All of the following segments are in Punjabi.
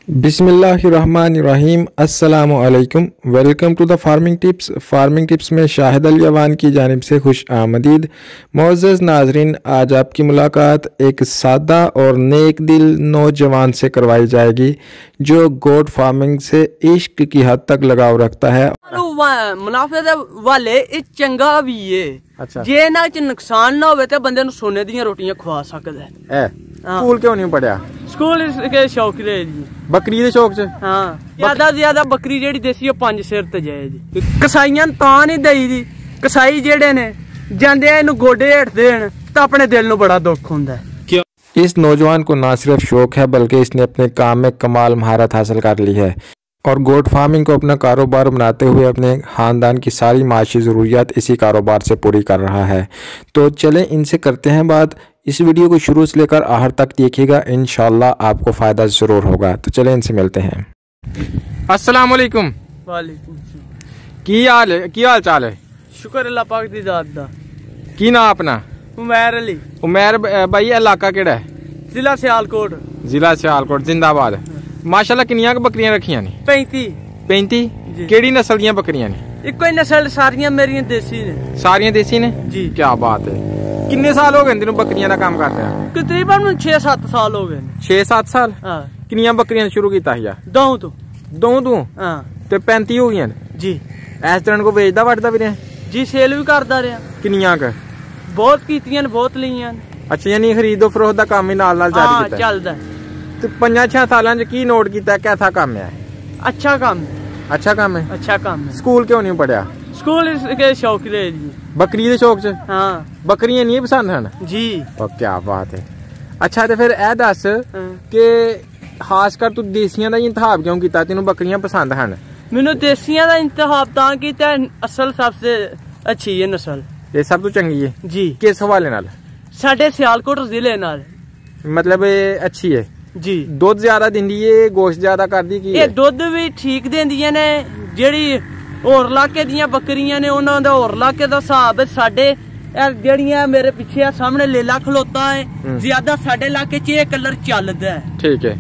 बिस्मिल्लाहिर्रहमानिर्रहीम अस्सलामु अलैकुम। Welcome to the farming tips में शाहिद अली अवान की जानिब से खुश आमदीद। मोअज़्ज़ज़ नाज़रीन, आज आपकी मुलाकात एक सादा और नेक दिल नौजवान से करवाई जाएगी जो गोट फार्मिंग से इश्क की हद तक लगाव रखता है। मुनाफे दे वाले चंगा भी है। अच्छा। जे ना नुकसान ना होवे ते बंदे नूं सोने दी रोटियां खवा सकदा है। स्कूल क्यों नहीं पढ़िया? स्कूल के शौक दे जी, बकरी दे शौक च। हाँ, ज्यादा बकरी जेड़ी देसी 5 सिर ते जाए जी। कसाईयां तां नहीं दई दी, कसाई जेड़े ने जांदे इनू गोडे हेठ देन तां अपने दिल नूं बड़ा दुख हुंदा है। इस नौजवान को ना सिर्फ शौक है बल्कि इसने अपने काम में कमाल महारत हासिल कर ली है और गोट फार्मिंग को अपना कारोबार बनाते हुए अपने ख़ानदान की सारी माशी ज़रूरियात इसी कारोबार से पूरी कर रहा है। तो चलें इनसे करते हैं बात। इस वीडियो को शुरू से लेकर आखिर तक देखिएगा, इंशाल्लाह आपको फ़ायदा ज़रूर होगा। तो चलें इनसे मिलते हैं। अस्सलाम वालेकुम। वालेकुम की हाल चाल है? शुक्र अल्लाह पाक दी ज़ात दा। की नाम अपना? उमैर अली। उमैर भाई, इलाका केड़ा है? जिला सियालकोट। जिला सियालकोट, जिंदाबाद। माशाल्लाह किन्नियां बकरियां रखियां ने? 35 केड़ी नस्ल दियां बकरियां ने? इक्को ही नस्ल, सारियां मेरियां देसी ने। सारियां देसी ने जी? क्या बात है। किन्ने साल हो गए तेनू बकरियां दा काम करदे? तकरीबन 6-7 साल हो गए। 6-7 साल? हां। किन्नियां बकरियां शुरू कीता हिया? दो तो। हां। ते 35 हो गईयां जी। इस तरह को बेचदा वटदा भी रहा जी? सेल भी करदा रहा। किन्नियां क? बहुत कीतियां ने, बहुत लियां। अच्छा, यानी खरीदो फरोख्त दा काम ही नाल नाल जारी कीता? हां, चलदा। ते 5-6 सालां च की नोट कीता? कैसा काम है? अच्छा काम है। अच्छा काम है। अच्छा काम है। स्कूल क्यों नहीं पढ़िया? स्कूल के शौक दे जी। बकरी दे शौक च? हाँ। बकरियां नहीं पसंद हैं जी? और क्या बात है। अच्छा, तो फिर ए दस के खासकर तू देसियां दा इंतखाब क्यों कीता? तेनू बकरियां पसंद हैं? मैनू देसियां दा इंतखाब तां कीता, असल सबसे अच्छी है नस्ल, ये सब तो चंगी है जी। किस हवाले नाल? साडे सियालकोट जिले नाल। मतलब अच्छी है जी। दुध ज्यादा दिंदी है, गोश्त ज्यादा करदी की? ये दुध भी ठीक देंदियां ने। जेड़ी होर इलाके दियां बकरियां ने उन्हां दा होर इलाके दा हिसाब है। साडे जेड़ियां मेरे पीछे सामने लेला खलोता है, ज्यादा साडे इलाके च ये कलर चलदा है। ठीक है,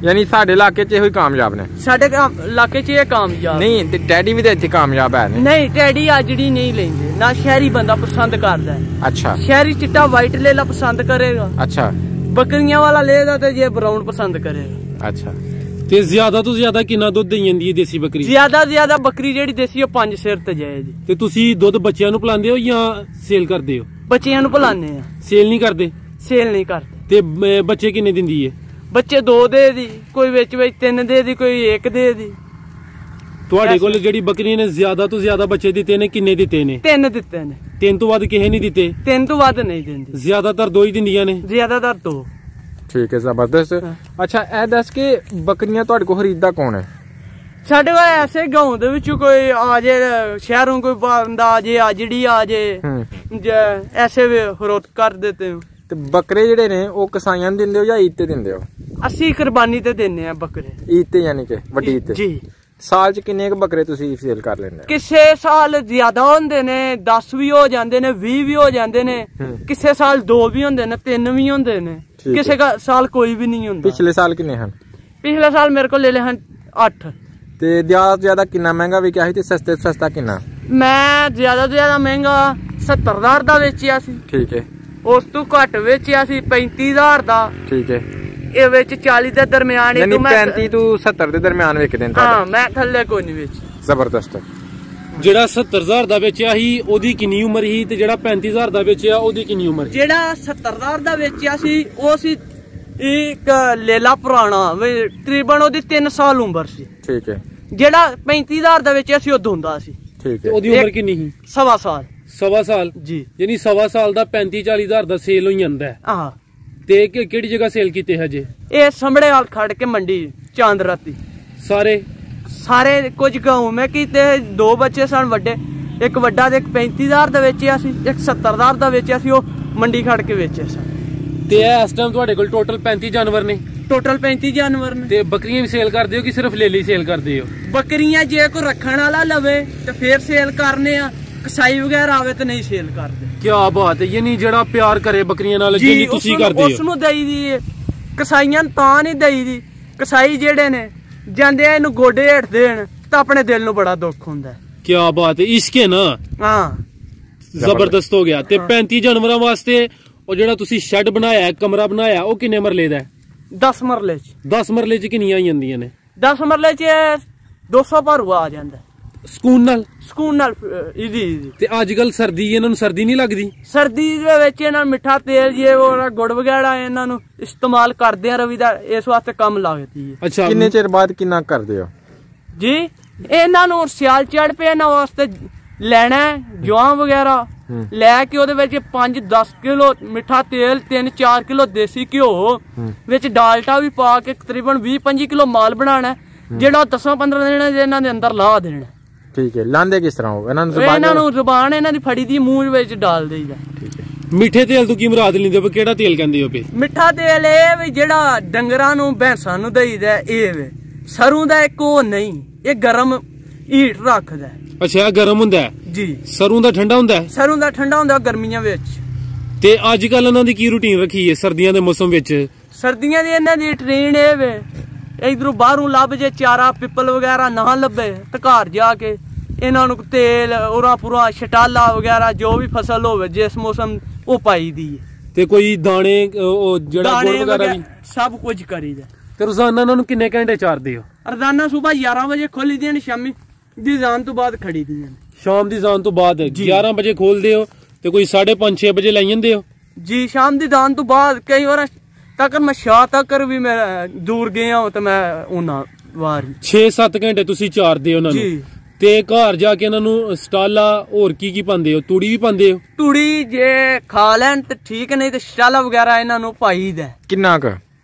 यानी साडे इलाके च ही कामयाब ने? साडे इलाके च ये कामयाब नहीं। ते डैडी भी इत्थे कामयाब है? नहीं, डैडी आजड़ी नहीं लेंदे ना। शहरी बंदा पसंद करदा है। अच्छा। शहरी चिट्टा वाइट लेला पसंद करेगा। अच्छा। बकरियां वाला लेगा तो ये ब्राउन पसंद करेगा। अच्छा। ते ज्यादा तो ज्यादा किन्ना दुध देई जंदी है देसी बकरी? ज्यादा बकरी जेड़ी देसी 5 सिर ते जाए जी। ते तुसी दुध बच्चियां नु पिलांदे हो या सेल करदे हो? बच्चियां नु पिलाने आ। सेल नहीं करदे? सेल नहीं करते। ते बच्चे किन्ने दिंदी है? बच्चे 2 दे दी, कोई विच 3 दे दी, कोई 1 दे दी। तुहाडे कोल जेड़ी बकरी ने ज्यादा तो ज्यादा बच्चे दिते ने, किन्ने दिते ने? 3 दिते ने। 3 तो वध किहे नहीं दिते? 3 तो वध नहीं दिंदी। ज्यादातर 2 ही दिंदियां ने? ज्यादातर 2। ठीक है, जबरदस्त। अच्छा, ए दस के बकरियां तुहाडे को खरीददा कौन है? साडे कोल ऐसे गांव दे विच कोई आ जाए, शहरों कोई बंदा आ जाए, आजड़ी आ जाए, ऐसे भी फरोख्त कर देते हो। ते बकरे जेडे ने ओ कसाईयां नूं दिंदे हो या ईद ते दिंदे हो? अस्सी कुर्बानी ते देने आ बकरे। ईद ते यानी कि वड्डी ईद ते? जी। साल च किन्ने बकरे तुसी सेल कर लेंदे? किसे साल ज्यादा होंदे ने, 10 भी हो जांदे ने, 20 भी हो जांदे ने। किसे साल 2 भी होंदे ने, 3 भी होंदे ने, किसे का साल कोई भी नहीं होंदा। पिछले साल किन्ने हन? पिछले साल मेरे को ले ले हन 8। ते ज्यादा किन्ना महंगा विकिया सी ते सस्ते तो सस्ता किन्ना? मैं ज्यादा महंगा 70,000 दा बेचिया सी। ठीक है। उस तो घट बेचिया सी 35,000 दा। ठीक है। ये विच 40 दे दरमियान ही। यानी 35 तो 70 दे दरमियान विकदे ने? हां, मैं थल्ले कोई नहीं बेची। जबरदस्त। जेड़ा 70,000 दा बेचिया ही ओदी किन्नी उम्र ही ते जेड़ा 35,000 दा बेचिया ओदी किन्नी उम्र? जेड़ा 70,000 दा बेचिया सी ओ सी एक लेला पुराना, तकरीबन ओदी 3 साल उम्र सी। ठीक है। जेड़ा 35,000 दा बेचिया सी ओ धुंदा सी। ठीक है। ओदी उम्र किन्नी ही? 1.25 साल। 1.25 साल जी? यानी 1.25 साल दा 35-40 हज़ार दा सेल हो जांदा है। हां। ते केड़ी जगह सेल कीते हजे? ए समड़े वाल खड़ के मंडी चांद राती। सारे कुछ गांव में कीते। 2 बच्चे सन वड्डे, एक वड्डा ते एक 35,000 दा बेचिया सी, एक 70,000 दा बेचिया सी। ओ मंडी खड़ के बेचे सन। ते इस टाइम तुहाडे कोल टोटल 35 जानवर ने? टोटल 35 जानवर ने। ते बकरियां भी सेल करदे हो कि सिर्फ लेली सेल करदे हो? बकरियां जे कोई रखण वाला लवे ते फिर सेल करने आ, कसाई वगैरह आवे तो नहीं सेल करदे। क्या बात है। यानी जेड़ा प्यार करे बकरियां नाल, जिन्नी तुसी करदे हो, उसनु देई दी कसाईयां तां नहीं देई दी ਕਸਾਈ ਜਿਹੜੇ ਨੇ ਜਾਂਦੇ ਆ ਇਹਨੂੰ ਗੋਡੇ ਹੇਠ ਦੇਣ ਤਾਂ ਆਪਣੇ ਦਿਲ ਨੂੰ ਬੜਾ ਦੁੱਖ ਹੁੰਦਾ। ਕੀ ਬਾਤ ਹੈ, ਇਸ਼ਕ ਹੈ ਨਾ। ਹਾਂ ਜ਼ਬਰਦਸਤ ਹੋ ਗਿਆ। ਤੇ 35 ਜਾਨਵਰਾਂ ਵਾਸਤੇ ਉਹ ਜਿਹੜਾ ਤੁਸੀਂ ਸ਼ੈੱਡ ਬਣਾਇਆ, ਕਮਰਾ ਬਣਾਇਆ, ਉਹ ਕਿੰਨੇ ਮਰਲੇ ਦਾ? 10 ਮਰਲੇ ਚ। 10 ਮਰਲੇ ਚ ਕਿੰਨੀਆਂ ਆ ਜਾਂਦੀਆਂ ਨੇ? 10 ਮਰਲੇ ਚ 200 ਭਰੂ ਆ ਜਾਂਦਾ ਸਕੂਨ ਨਾਲ। ਸਕੂਨ ਨਾਲ ਈਜ਼ੀ। ਤੇ ਅੱਜ ਕੱਲ ਸਰਦੀ, ਇਹਨਾਂ ਨੂੰ ਸਰਦੀ ਨਹੀਂ ਲੱਗਦੀ? ਸਰਦੀ ਦੇ ਵਿੱਚ ਇਹਨਾਂ ਨੂੰ ਮਿੱਠਾ ਤੇਲ ਜੇ ਗੁੜ ਵਗੈਰਾ ਇਹਨਾਂ ਨੂੰ ਇਸਤੇਮਾਲ ਕਰਦੇ ਆ ਰਵੀ ਦਾ, ਇਸ ਵਾਸਤੇ ਕੰਮ ਲੱਗਦੀ ਹੈ। ਅੱਛਾ, ਕਿੰਨੇ ਚਿਰ ਬਾਅਦ ਕਿੰਨਾ ਕਰਦੇ ਹੋ ਜੀ? ਇਹਨਾਂ ਨੂੰ ਸਿਆਲ ਚੜ ਪਿਆ, ਇਹਨਾਂ ਵਾਸਤੇ ਲੈਣਾ ਜਵਾਂ ਵਗੈਰਾ ਲੈ ਕੇ ਉਹਦੇ ਵਿੱਚ 5-10 ਕਿਲੋ ਮਿੱਠਾ ਤੇਲ, 3-4 ਕਿਲੋ ਦੇਸੀ ਘਿਓ ਵਿੱਚ ਡਾਲਟਾ ਵੀ ਪਾ ਕੇ ਤਕਰੀਬਨ 20-25 ਕਿਲੋ ਮਾਲ ਬਣਾਣਾ, ਜਿਹੜਾ 10-15 ਦਿਨ ਇਹਨਾਂ ਦੇ ਅੰਦਰ ਲਾ ਦੇਣਾ। ਠੀਕ ਹੈ। ਲਾਂਦੇ ਕਿਸ ਤਰ੍ਹਾਂ ਹੋ ਇਹਨਾਂ ਨੂੰ? ਜ਼ੁਬਾਨ ਇਹਨਾਂ ਦੀ ਫੜੀ ਦੀ ਮੂੰਹ ਵਿੱਚ ਡਾਲ ਦੇਈਦਾ। ਠੀਕ ਹੈ। ਮਿੱਠੇ ਤੇਲ ਤੋਂ ਕੀ ਮੁਰਾਦ ਲੈਂਦੇ ਹੋ? ਕਿਹੜਾ ਤੇਲ ਕਹਿੰਦੇ ਹੋ? ਮਿੱਠਾ ਤੇਲ ਇਹ ਵੀ ਜਿਹੜਾ ਡੰਗਰਾਂ ਨੂੰ ਭੈਂਸਾਂ ਨੂੰ ਦੇਈਦਾ, ਇਹ ਵੇ ਸਰੋਂ ਦਾ। ਇੱਕ ਉਹ ਨਹੀਂ, ਇਹ ਗਰਮ ਹੀਟ ਰੱਖਦਾ। ਅੱਛਾ, ਗਰਮ ਹੁੰਦਾ ਜੀ। ਸਰੋਂ ਦਾ ਠੰਡਾ ਹੁੰਦਾ? ਸਰੋਂ ਦਾ ਠੰਡਾ ਹੁੰਦਾ ਗਰਮੀਆਂ ਵਿੱਚ। ਤੇ ਅੱਜ ਕੱਲ ਇਹਨਾਂ ਦੀ ਕੀ ਰੂਟੀਨ ਰੱਖੀ ਹੈ ਸਰਦੀਆਂ ਦੇ ਮੌਸਮ ਵਿੱਚ? ਸਰਦੀਆਂ ਦੀ ਇਹਨਾਂ ਦੀ ਟ੍ਰੇਨ ਇਹ ਵੇ, ਇਧਰੋਂ ਬਾਹਰੋਂ ਲੱਭ ਜੇ ਚਾਰਾ ਪਿੱਪਲ ਵਗੈਰਾ ਨਾ ਲੱਭੇ ਤਾਂ ਘਰ ਜਾ ਕੇ ਇਹਨਾਂ ਨੂੰ ਤੇਲ ਉਰਾ ਪੂਰਾ ਛਟਾਲਾ ਵਗੈਰਾ ਜੋ ਵੀ ਫਸਲ ਹੋਵੇ ਜਿਸ ਮੌਸਮ ਉਹ ਪਾਈ ਦੀ ਹੈ। ਤੇ ਕੋਈ ਦਾਣੇ ਜਿਹੜਾ ਗੁੜ ਵਗੈਰਾ ਵੀ ਸਭ ਕੁਝ ਕਰੀਦਾ। ਤੇ ਰੋਜ਼ਾਨਾ ਇਹਨਾਂ ਨੂੰ ਕਿੰਨੇ ਘੰਟੇ ਚਾਰਦੇ ਹੋ? ਰੋਜ਼ਾਨਾ ਸਵੇਰ 11 ਵਜੇ ਖੋਲੀ ਦੀਆਂ ਨੇ, ਸ਼ਾਮੀ ਦੀ ਜਾਣ ਤੋਂ ਬਾਅਦ ਖੜੀ ਦੀਆਂ। ਸ਼ਾਮ ਦੀ ਜਾਣ ਤੋਂ ਬਾਅਦ 11 ਵਜੇ ਖੋਲਦੇ ਹੋ ਤੇ ਕੋਈ 5:30-6 ਵਜੇ ਲਾਈ ਜਾਂਦੇ ਹੋ? ਜੀ, ਸ਼ਾਮ ਦੀ ਜਾਣ ਤੋਂ ਬਾਅਦ ਕਈ ਵਾਰ ਤੱਕ ਮੈਂ ਸ਼ਾਹ ਤੱਕ ਵੀ ਮੈਂ ਦੂਰ ਗਿਆ ਹਾਂ ਤੇ ਮੈਂ ਉਹਨਾਂ ਵਾਰ 6-7 ਘੰਟੇ ਤੁਸੀਂ ਚਾਰਦੇ ਹੋ ਉਹਨਾਂ ਨੂੰ। ਤੇ ਘਰ ਜਾ ਕੇ ਇਹਨਾਂ ਨੂੰ ਸਟਾਲਾ ਹੋਰ ਕੀ ਪਾਉਂਦੇ ਹੋ? ਤੂੜੀ ਵੀ ਪਾਉਂਦੇ ਹੋ? ਤੂੜੀ ਜੇ ਖਾ ਲੈਣ ਤੇ ਠੀਕ, ਨਹੀਂ ਤੇ ਸਟਾਲਾ ਵਗੈਰਾ ਇਹਨਾਂ ਨੂੰ ਪਾਈਦਾ। ਕਿੰਨਾ ਕੁ?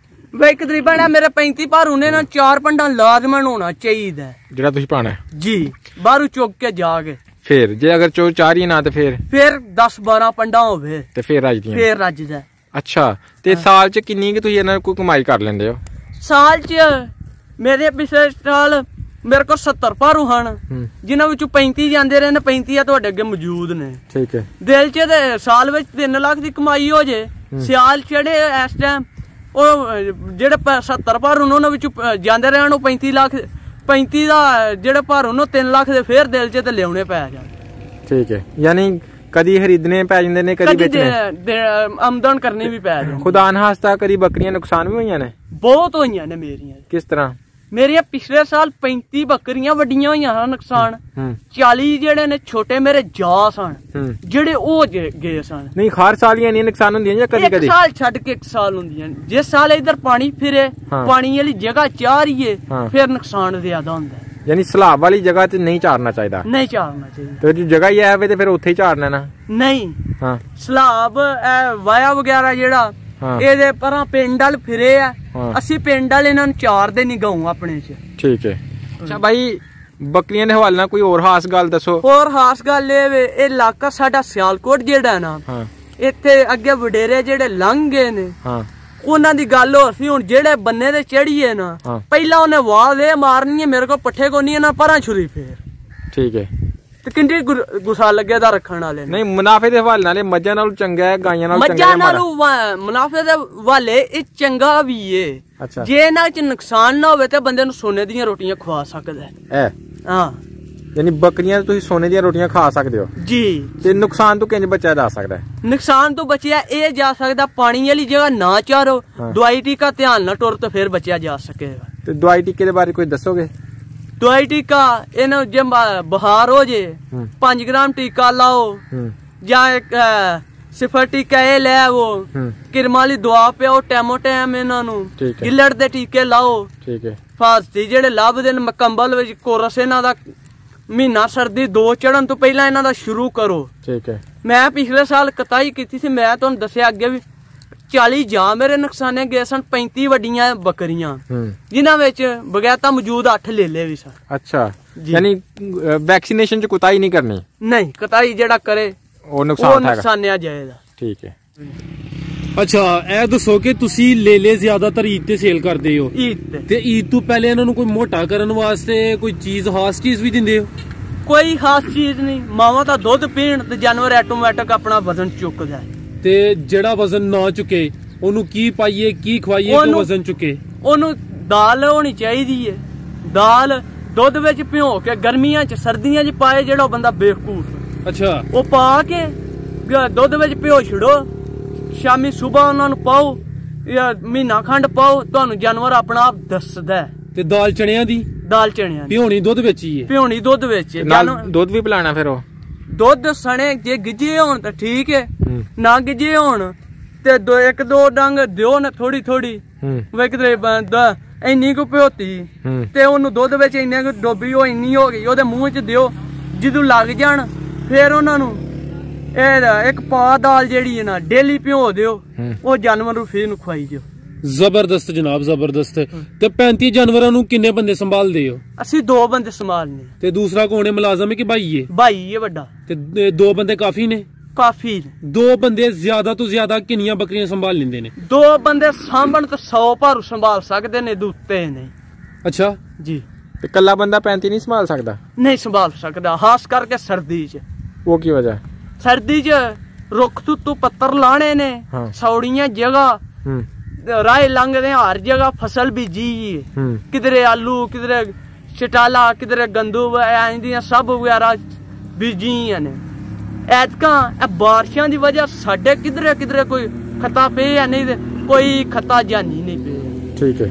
ਬਈ ਤਕਰੀਬਨ ਮੇਰੇ 35 ਭਾਰੂ ਨੇ ਨਾ 4 ਪੰਡਾ ਲਾਜ਼ਮਨ ਹੋਣਾ ਚਾਹੀਦਾ ਜਿਹੜਾ ਤੁਸੀਂ ਪਾਣਾ ਜੀ, ਬਾਹਰੋਂ ਚੁੱਕ ਕੇ ਜਾ ਕੇ। ਫਿਰ ਜੇ ਅਗਰ ਚੋ ਚਾਰ ਹੀ ਨਾ ਤੇ ਫਿਰ 10-12 ਪੰਡਾ ਹੋਵੇ ਤੇ ਫਿਰ ਰੱਜਦਾ। ਅੱਛਾ, ਤੇ ਸਾਲ ਚ ਕਿੰਨੀ ਕਿ ਤੁਸੀਂ ਇਹਨਾਂ ਕੋਈ ਕਮਾਈ ਕਰ ਲੈਂਦੇ ਹੋ? ਸਾਲ ਚ ਮੇਰੇ ਪਿਛਲੇ ਸਾਲ ਮੇਰੇ ਕੋਲ 70 ਭਾਰੂ ਹਨ, ਜਿਨ੍ਹਾਂ ਵਿੱਚੋਂ 35 ਜਾਂਦੇ ਰਹੇ ਨੇ, 35 ਆ ਤੁਹਾਡੇ ਅੱਗੇ ਮੌਜੂਦ ਨੇ। ਠੀਕ ਹੈ। ਦਿਲ ਚ ਤੇ ਸਾਲ ਵਿੱਚ 3 ਲੱਖ ਦੀ ਕਮਾਈ ਹੋ ਜੇ। ਸਿਆਲ ਚੜੇ ਇਸ ਟਾਈਮ ਉਹ ਜਿਹੜੇ 70 ਭਾਰੂ ਉਹਨਾਂ ਵਿੱਚੋਂ ਜਾਂਦੇ ਰਹਿਣ ਉਹ 35 ਲੱਖ, 35 ਦਾ ਜਿਹੜੇ ਭਾਰੂ ਨੂੰ 3 ਲੱਖ ਦੇ ਫੇਰ ਦਿਲ ਚ ਤੇ ਲਿਆਉਣੇ ਪੈ ਜਾਂਦੇ। ਠੀਕ ਹੈ। ਯਾਨੀ ਕਦੀ ਖਰੀਦਣੇ ਪੈ ਜਾਂਦੇ ਨੇ, ਕਦੀ ਵੇਚਣੇ, ਆਮਦਨ ਕਰਨੀ ਵੀ ਪੈ ਜਾਂਦੀ। ਖੁਦਾ ਨਾ ਖਾਸਤਾ ਕਦੀ ਬੱਕਰੀਆਂ ਨੁਕਸਾਨ ਵੀ ਹੋਈਆਂ ਨੇ? ਬਹੁਤ ਹੋਈਆਂ ਨੇ ਮੇਰੀਆਂ। ਕਿਸ ਤਰ੍ਹਾਂ? ਮੇਰੀਆਂ ਪਿਛਲੇ ਸਾਲ 35 ਬੱਕਰੀਆਂ ਵੱਡੀਆਂ ਹੋਈਆਂ ਹਨ ਨੁਕਸਾਨ। 40 ਜਿਹੜੇ ਨੇ ਛੋਟੇ ਮੇਰੇ ਜਾ ਸਨ, ਜਿਹੜੇ ਉਹ ਗਏ ਸਨ। ਨਹੀਂ, ਹਰ ਸਾਲ ਹੀ ਨਹੀਂ ਨੁਕਸਾਨ ਹੁੰਦੀਆਂ ਜਾਂ ਕਦੀ ਕਦੀ? ਇੱਕ ਸਾਲ ਛੱਡ ਕੇ ਇੱਕ ਸਾਲ ਹੁੰਦੀਆਂ। ਜਿਸ ਸਾਲ ਇਧਰ ਪਾਣੀ ਫਿਰੇ, ਪਾਣੀ ਵਾਲੀ ਜਗ੍ਹਾ ਚਾਰੀਏ, ਫਿਰ ਨੁਕਸਾਨ ਜ਼ਿਆਦਾ ਹੁੰਦਾ। ਯਾਨੀ ਸਲਾਬ ਵਾਲੀ ਜਗ੍ਹਾ ਤੇ ਨਹੀਂ ਚਾਰਨਾ ਚਾਹੀਦਾ? ਨਹੀਂ ਚਾਰਨਾ ਚਾਹੀਦਾ। ਤੇ ਜੋ ਜਗ੍ਹਾ ਹੀ ਆਵੇ ਤੇ ਫਿਰ ਉੱਥੇ ਹੀ ਚਾਰਨਾ ਨਾ? ਨਹੀਂ, ਸਲਾਬ ਵਾਇਆ ਵਗੈਰਾ ਜਿਹੜਾ ਇਹਦੇ ਪਰਾਂ ਪਿੰਡ ਵਾਲ ਫਿਰੇ ਆ, ਅਸੀਂ ਪਿੰਡ ਵਾਲੇ ਇਹਨਾਂ ਨੂੰ ਚਾਰਦੇ ਨਹੀਂ ਗਾਉਂ ਆਪਣੇ ਚ। ਠੀਕ ਹੈ। ਅੱਛਾ ਬਾਈ, ਬੱਕਰੀਆਂ ਦੇ ਹਵਾਲੇ ਨਾਲ ਕੋਈ ਹੋਰ ਖਾਸ ਗੱਲ ਦੱਸੋ। ਹੋਰ ਖਾਸ ਗੱਲ ਇਹ ਇਲਾਕਾ ਸਾਡਾ ਸਿਆਲਕੋਟ ਜਿਹੜਾ ਨਾ, ਇੱਥੇ ਅੱਗੇ ਵਡੇਰੇ ਜਿਹੜੇ ਲੰਘ ਗਏ ਨੇ, ਉਹਨਾਂ ਦੀ ਗੱਲ ਹੋਰ ਸੀ। ਹੁਣ ਜਿਹੜੇ ਬੰਨੇ ਤੇ ਚੜੀਏ ਨਾ, ਪਹਿਲਾਂ ਉਹਨੇ ਵਾਹ ਦੇ ਮਾਰਨੀ ਹੈ, ਮੇਰੇ ਕੋਲ ਪੱਠੇ ਕੋ ਨਹੀਂ, ਪਰਾਂ ਛੁਰੀ ਫੇਰ। ਠੀਕ ਹੈ। ਤੇ ਕਿੰਨੀ ਗੁੱਸਾ ਲੱਗਿਆ ਦਾ ਰੱਖਣ ਵਾਲੇ ਨੇ। ਨਹੀਂ, ਮੁਨਾਫੇ ਦੇ ਹਵਾਲੇ ਨਾਲ ਮੱਝਾਂ ਨਾਲੋਂ ਚੰਗਾ ਹੈ, ਗਾਈਆਂ ਨਾਲੋਂ ਚੰਗਾ ਹੈ? ਮੱਝਾਂ ਨਾਲੋਂ ਮੁਨਾਫੇ ਦੇ ਹਵਾਲੇ ਇਹ ਚੰਗਾ ਵੀ ਏ। ਜੇ ਇਹਨਾਂ ਚ ਨੁਕਸਾਨ ਨਾ ਹੋਵੇ ਤੇ ਬੰਦੇ ਨੂੰ ਸੋਨੇ ਦੀਆਂ ਰੋਟੀਆਂ ਖਵਾ ਸਕਦਾ ਹੈ। ਹਾਂ, ਯਾਨੀ ਬੱਕਰੀਆਂ ਤੁਸੀਂ ਸੋਨੇ ਦੀਆਂ ਰੋਟੀਆਂ ਖਾ ਸਕਦੇ ਹੋ ਜੀ। ਤੇ ਨੁਕਸਾਨ ਤੋਂ ਕਿੰਜ ਬਚਿਆ ਜਾ ਸਕਦਾ ਹੈ? ਨੁਕਸਾਨ ਤੋਂ ਬਚਿਆ ਇਹ ਜਾ ਸਕਦਾ, ਪਾਣੀ ਵਾਲੀ ਜਗ੍ਹਾ ਨਾ ਚਾਰੋ, ਦਵਾਈ ਟੀਕਾ ਧਿਆਨ ਨਾਲ ਟੁਰ ਤੇ ਫਿਰ ਬਚਿਆ ਜਾ ਸਕੇਗਾ। ਤੇ ਦਵਾਈ ਟੀਕੇ ਦੇ ਬਾਰੇ ਕੋਈ ਦੱਸੋਗੇ? ਦਵਾਈ ਟੀਕਾ ਇਹਨੂੰ ਜੇ ਬੁਖਾਰ ਹੋ ਜੇ 5 ਗ੍ਰਾਮ ਟੀਕਾ ਲਾਓ, ਜਾਂ ਇੱਕ 0 ਟੀਕਾ ਇਹ ਲੈ ਆਵੋ, ਕਿਰਮਾ ਵਾਲੀ ਦਵਾ ਪਿਆਓ ਟੈਮੋ ਟੈਮ ਇਹਨਾਂ ਨੂੰ, ਗਿੱਲੜ ਦੇ ਟੀਕੇ ਲਾਓ। ਠੀਕ ਹੈ। ਫਾਸਤੀ ਜਿਹੜੇ ਲੱਭਦੇ ਨੇ ਕੰਬਲ ਵਿੱਚ ਕੋਰਸ, ਇਹਨਾਂ ਦਾ ਮਹੀਨਾ ਸਰਦੀ 2 ਚੜਨ ਤੋਂ ਪਹਿਲਾਂ ਇਹਨਾਂ ਦਾ ਸ਼ੁਰੂ ਕਰੋ। ਠੀਕ ਹੈ। ਮੈਂ ਪਿਛਲੇ ਸਾਲ ਕਤਾਈ ਕੀਤੀ ਸੀ, ਮੈਂ ਤੁਹਾਨੂੰ ਦੱਸਿਆ ਅੱਗੇ ਵੀ 40 ਜਾਂ ਮੇਰੇ ਨੁਕਸਾਨੇ ਗਏ ਸਨ, 35 ਵੱਡੀਆਂ ਬੱਕਰੀਆਂ, ਜਿਨ੍ਹਾਂ ਵਿੱਚ ਬਗੈਤਾ ਮੌਜੂਦ 8 ਲੇਲੇ ਵੀ ਸਨ। ਅੱਛਾ, ਯਾਨੀ ਵੈਕਸੀਨੇਸ਼ਨ ਚ ਕੁਤਾਈ ਨਹੀਂ ਕਰਨੀ? ਨਹੀਂ, ਕੁਤਾਈ ਜਿਹੜਾ ਕਰੇ ਉਹ ਨੁਕਸਾਨਿਆ ਜਾਏਗਾ। ਠੀਕ ਹੈ। ਅੱਛਾ, ਇਹ ਦੱਸੋ ਕਿ ਤੁਸੀਂ ਲੇਲੇ ਜ਼ਿਆਦਾਤਰ ਈਦ ਤੇ ਸੇਲ ਕਰਦੇ ਹੋ, ਤੇ ਈਦ ਤੋਂ ਪਹਿਲੇ ਇਹਨਾਂ ਨੂੰ ਕੋਈ ਮੋਟਾ ਕਰਨ ਵਾਸਤੇ ਕੋਈ ਚੀਜ਼, ਖਾਸ ਚੀਜ਼ ਵੀ ਦਿੰਦੇ ਹੋ? ਕੋਈ ਖਾਸ ਚੀਜ਼ ਨਹੀਂ, ਮਾਵਾਂ ਦਾ ਦੁੱਧ ਪੀਣ ਤੇ ਜਾਨਵਰ ਆਟੋਮੈਟਿਕ ਆਪਣਾ ਵਜ਼ਨ ਚੁੱਕਦਾ। ਤੇ ਜਿਹੜਾ ਵਜ਼ਨ ਨਾ ਚੁੱਕੇ ਉਹਨੂੰ ਕੀ ਪਾਈਏ, ਕੀ ਖਵਾਈਏ ਕਿ ਵਜ਼ਨ ਚੁੱਕੇ? ਉਹਨੂੰ ਦਾਲ ਹੋਣੀ ਚਾਹੀਦੀ ਹੈ। ਦਾਲ ਦੁੱਧ ਵਿੱਚ ਭਿਓ ਕੇ ਗਰਮੀਆਂ ਚ ਸਰਦੀਆਂ ਚ ਪਾਏ ਜਿਹੜਾ ਬੰਦਾ ਬੇਵਕੂਫ। ਅੱਛਾ। ਉਹ ਪਾ ਕੇ ਦੁੱਧ ਵਿੱਚ ਭਿਓ ਛੜੋ, ਸ਼ਾਮੀ ਸੁਬਾਹ ਉਹਨਾਂ ਨੂੰ ਪਾਓ ਜਾਂ ਮਹੀਨਾ ਖੰਡ ਪਾਓ, ਤੁਹਾਨੂੰ ਜਾਨਵਰ ਆਪਣਾ ਆਪ ਦੱਸਦਾ। ਤੇ ਦਾਲ ਚਣਿਆਂ ਦੀ? ਦਾਲ ਚਣਿਆਂ ਭਿਉਣੀ ਦੁੱਧ ਵਿੱਚ ਹੀ ਹੈ। ਭਿਉਣੀ ਦੁੱਧ ਵਿੱਚ ਦੁੱਧ ਵੀ ਪਿਲਾਣਾ ਫਿਰ? ਉਹ ਦੁੱਧ ਸਣੇ ਜੇ ਗਿੱਜੇ ਹੋਣ ਤਾਂ ਠੀਕ ਹੈ, ਨਾ ਗਿੱਜੇ ਹੋਣ ਤੇ ਇੱਕ ਦੋ ਡੰਗ ਦਿਓ ਨਾ ਥੋੜੀ ਥੋੜੀ। ਕਿਧਰੇ ਇੰਨੀ ਕੁ ਭਿਓਤੀ ਤੇ ਉਹਨੂੰ ਦੁੱਧ ਵਿੱਚ ਇੰਨੇ ਕੁ ਡੋਬੀ ਉਹ ਇੰਨੀ ਹੋ ਗਈ, ਉਹਦੇ ਮੂੰਹ ਚ ਦਿਓ। ਜਦੋਂ ਲੱਗ ਜਾਣ ਫਿਰ ਉਹਨਾਂ ਨੂੰ ਇੱਕ ਪਾ ਦਾਲ ਜਿਹੜੀ ਹੈ ਨਾ ਡੇਲੀ ਭਿਓ ਦਿਓ, ਉਹ ਜਾਨਵਰ ਨੂੰ ਫਿਰ ਨੂੰ ਖਵਾਈ ਦਿਓ। ਜ਼ਬਰਦਸਤ ਜਨਾਬ, ਜ਼ਬਰਦਸਤ। ਤੇ 35 ਜਾਨਵਰਾਂ ਨੂੰ ਕਿੰਨੇ ਬੰਦੇ ਸੰਭਾਲਦੇ ਹੋ? ਅਸੀਂ 2 ਬੰਦੇ ਸੰਭਾਲਨੇ। ਤੇ ਦੂਸਰਾ ਕੌਣ ਹੈ? ਮੁਲਾਜ਼ਮ ਹੈ ਕਿ ਭਾਈ ਹੈ? ਭਾਈ ਹੈ ਵੱਡਾ। ਤੇ 2 ਬੰਦੇ ਕਾਫੀ ਨੇ? ਕਾਫੀ। 2 ਬੰਦੇ ਜ਼ਿਆਦਾ ਤੋਂ ਜ਼ਿਆਦਾ ਕਿੰਨੀਆਂ ਬੱਕਰੀਆਂ ਸੰਭਾਲ ਲੈਂਦੇ ਨੇ? 2 ਬੰਦੇ ਸਾਂਭਣ ਤਾਂ 100 ਭਾਰੂ ਸੰਭਾਲ ਸਕਦੇ ਨੇ, ਦੁੱਤੇ ਨਹੀਂ। ਅੱਛਾ ਜੀ। ਤੇ ਕੱਲਾ ਬੰਦਾ 35 ਨਹੀਂ ਸੰਭਾਲ ਸਕਦਾ? ਨਹੀਂ ਸੰਭਾਲ ਸਕਦਾ, ਖਾਸ ਕਰਕੇ ਸਰਦੀ ਚ। ਉਹ ਕੀ ਵਜ੍ਹਾ? ਸਰਦੀ ਚ ਰੁੱਖ ਤੋਂ ਪੱਤਰ ਲਾਣੇ ਨੇ, ਸੌੜੀਆਂ ਜਗ੍ਹਾ ਰਾਹ ਲੰਘਦੇ ਹਰ ਜਗ੍ਹਾ ਫਸਲ ਬੀਜੀ, ਕਿਧਰੇ ਆਲੂ, ਕਿਧਰੇ ਚਟਾਲਾ, ਕਿਧਰੇ ਗੰਦੂ, ਦੀਆਂ ਸਭ ਵਗੈਰਾ ਬੀਜੀਆਂ ਨੇ। ਐਤਕਾਂ ਬਾਰਿਸ਼ਾਂ ਦੀ ਵਜ੍ਹਾ ਸਾਡੇ ਕਿਧਰੇ ਕੋਈ ਖਤਾ ਪਿਆ ਨਹੀਂ ਤੇ ਕੋਈ ਖਤਾ ਜਾਨੀ ਨਹੀਂ ਪਿਆ। ਠੀਕ ਹੈ।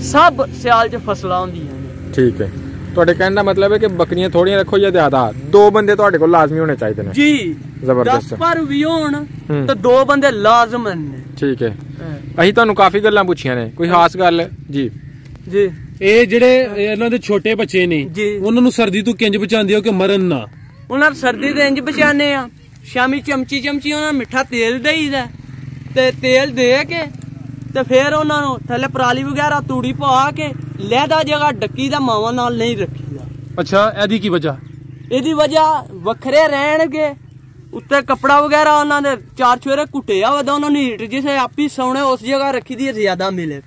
ਸਭ ਸਿਆਲ ਚ ਫਸਲਾਂ ਹੁੰਦੀਆਂ ਨੇ। ਠੀਕ ਹੈ। ਤੁਹਾਡੇ ਕਹਿਣ ਦਾ ਮਤਲਬ ਹੈ ਕਿ ਬੱਕਰੀਆਂ ਥੋੜੀਆਂ ਰੱਖੋ ਜਾਂ ਜ਼ਿਆਦਾ? 2 ਬੰਦੇ ਤੁਹਾਡੇ ਕੋਲ ਲਾਜ਼ਮੀ ਹੋਣੇ ਚਾਹੀਦੇ ਨੇ? ਜੀ। ਜ਼ਬਰਦਸਤ। 10 ਪਰ ਵੀ ਹੋਣ ਤਾਂ 2 ਬੰਦੇ ਲਾਜ਼ਮ ਨੇ। ਠੀਕ ਹੈ। ਅਸੀਂ ਤੁਹਾਨੂੰ ਕਾਫੀ ਗੱਲਾਂ ਪੁੱਛੀਆਂ ਨੇ, ਕੋਈ ਖਾਸ ਗੱਲ? ਜੀ ਜੀ। ਇਹ ਜਿਹੜੇ ਇਹਨਾਂ ਦੇ ਛੋਟੇ ਬੱਚੇ ਨੇ ਉਹਨਾਂ ਨੂੰ ਸਰਦੀ ਤੋਂ ਕਿੰਜ ਬਚਾਉਂਦੇ ਹੋ ਕਿ ਮਰਨ ਨਾ? ਉਹਨਾਂ ਨੂੰ ਸਰਦੀ ਦੇ ਇੰਜ ਬਚਾਉਂਦੇ ਆ, ਸ਼ਾਮੀ ਚਮਚੀ ਉਹਨਾਂ ਨੂੰ ਮਿੱਠਾ ਤੇਲ ਦੇਈਦਾ ਤੇ ਤੇਲ ਦੇ ਕੇ ਤੇ ਫਿਰ ਉਹਨਾਂ ਨੂੰ ਥੱਲੇ ਪਰਾਲੀ ਵਗੈਰਾ ਤੂੜੀ ਪਾ ਕੇ ਲਹਿਦਾ ਜਗ੍ਹਾ ਡੱਕੀ ਦਾ ਮਾਵਾਂ ਨਾਲ ਨਹੀਂ ਰੱਖੀਦਾ। ਅੱਛਾ, ਇਹਦੀ ਕੀ ਵਜ੍ਹਾ? ਇਹਦੀ ਵਜ੍ਹਾ ਵੱਖਰੇ ਰਹਿਣਗੇ, ਉੱਤੇ ਕੱਪੜਾ ਵਗੈਰਾ ਉਹਨਾਂ ਦੇ 4 ਚੁਫੇਰੇ ਕੁੱਟਿਆ ਵਾ, ਉਹਨਾਂ ਨੂੰ ਹੀਟ ਜਿਸੇ ਆਪੀ ਸੌਣੇ ਉਸ ਜਗ੍ਹਾ ਰੱਖੀ ਦੀ ਜ਼ਿਆਦਾ ਮਿਲੇ।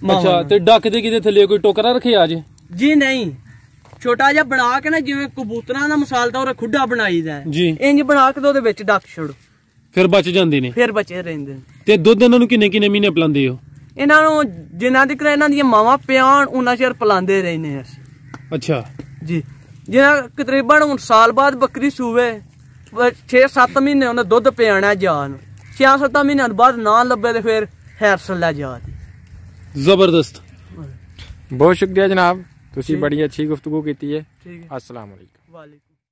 ਅੱਛਾ। ਤੇ ਡੱਕ ਦੇ ਕਿਤੇ ਥੱਲੇ ਕੋਈ ਟੋਕਰਾ ਰੱਖਿਆ ਜੇ? ਜੀ ਨਹੀਂ, ਛੋਟਾ ਜਿਹਾ ਬਣਾ ਕੇ ਨਾ, ਜਿਵੇਂ ਕਬੂਤਰਾਂ ਦਾ ਮਿਸਾਲ ਤਾਂ ਉਹ ਖੁੱਡਾ ਬਣਾਈਦਾ ਜੀ, ਇੰਜ ਬਣਾ ਕੇ ਉਹਦੇ ਵਿੱਚ ਡੱਕ ਛੱਡੋ, ਫਿਰ ਬਚ ਜਾਂਦੇ ਨੇ, ਫਿਰ ਬਚੇ ਰਹਿੰਦੇ ਨੇ। ਤੇ ਦੁੱਧ ਇਹਨਾਂ ਨੂੰ ਕਿੰਨੇ ਮਹੀਨੇ ਪਿਲਾਉਂਦੇ ਹੋ? ਇਹਨਾਂ ਨੂੰ ਜਿੰਨਾ ਤੱਕ ਇਹਨਾਂ ਦੀਆਂ ਮਾਵਾਂ ਪਿਆਣ ਉਹਨਾਂ ਚਿਰ ਪਿਲਾਉਂਦੇ ਰਹਿੰਦੇ ਅਸੀਂ। ਅੱਛਾ ਜੀ। ਜਿਹਨਾਂ ਤਕਰੀਬਨ ਹੁਣ ਸਾਲ ਬਾਅਦ ਬੱਕਰੀ ਸੂਵੇ 6-7 ਮਹੀਨੇ ਉਹਨੇ ਦੁੱਧ ਪਿਆਣਾ ਜਾਨ, 6-7 ਮਹੀਨਿਆਂ ਬਾਅਦ ਨਾ ਲੱਭੇ ਤੇ ਫਿਰ ਹੈਰਸਲ ਲੈ ਜਾ। ਜ਼ਬਰਦਸਤ। ਬਹੁਤ ਸ਼ੁਕਰੀਆ ਜਨਾਬ, ਤੁਸੀਂ ਬੜੀ ਅੱਛੀ ਗੁਫ਼ਤਗੂ ਕੀਤੀ ਹੈ। अस्सलाम वालेकुम।